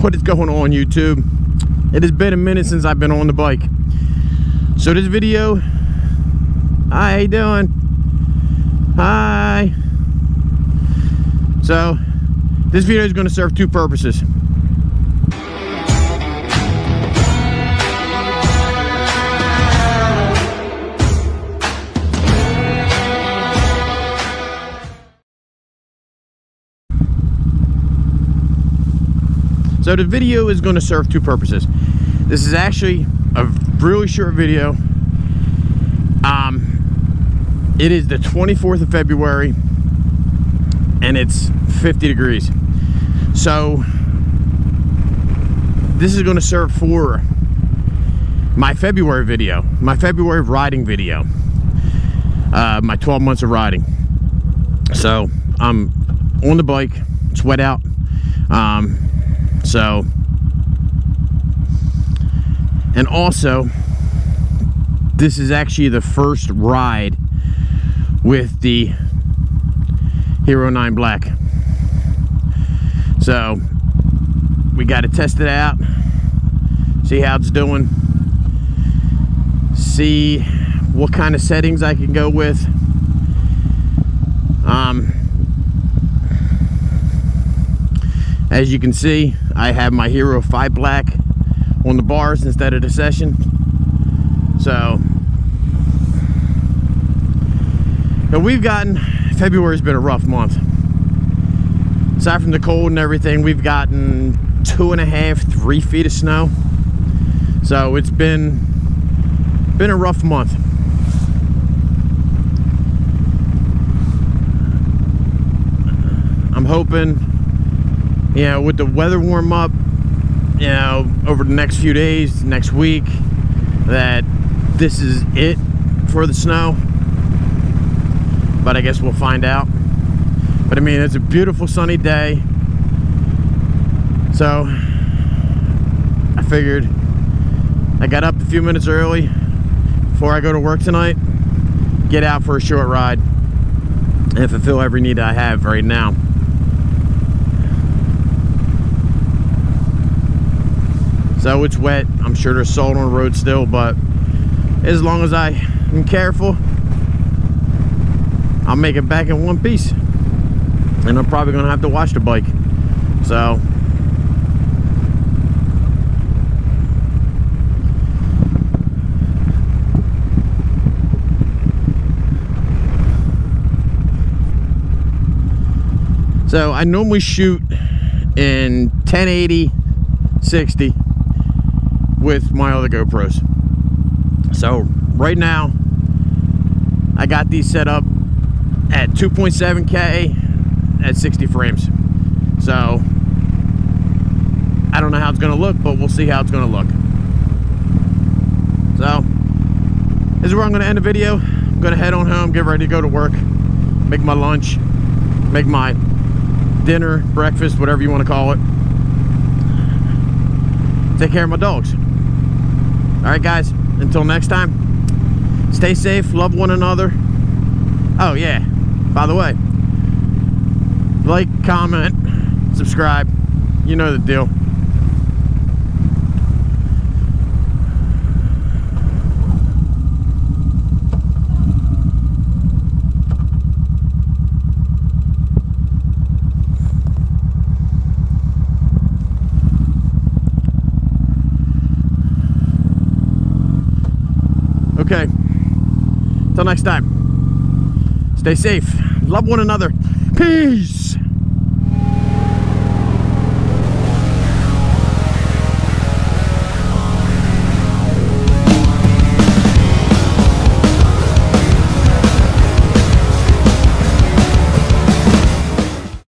What is going on, YouTube? It has been a minute since I've been on the bike. So this video, hi, how you doing? Hi. So this video is going to serve two purposes. So the video is going to serve two purposes. This is actually a really short video. It is the 24th of February and it's 50 degrees. So this is going to serve for my February video, my February riding video, my 12 months of riding. So I'm on the bike, it's wet out. So, and also, this is actually the first ride with the Hero 9 Black. So, we got to test it out, see how it's doing, see what kind of settings I can go with. As you can see, I have my Hero 5 Black on the bars instead of the Session. So, we've gotten, February's been a rough month. Aside from the cold and everything, we've gotten 2.5, 3 feet of snow. So it's been a rough month. I'm hoping, you know, with the weather warm up, you know, over the next few days, next week, that this is it for the snow. But I guess we'll find out. But I mean, it's a beautiful sunny day. So I figured I got up a few minutes early before I go to work tonight, get out for a short ride and fulfill every need I have right now. So it's wet. I'm sure there's salt on the road still, but as long as I am careful, I'll make it back in one piece. And I'm probably gonna have to wash the bike. So I normally shoot in 1080 60 with my other GoPros. So right now I got these set up at 2.7K at 60 frames. So I don't know how it's gonna look, but we'll see how it's gonna look. So this is where I'm gonna end the video. I'm gonna head on home, get ready to go to work, make my lunch, make my dinner, breakfast, whatever you want to call it. Take care of my dogs. Alright guys, until next time, stay safe, love one another. Oh yeah, by the way, like, comment, subscribe, you know the deal. Okay, until next time, stay safe, love one another, peace.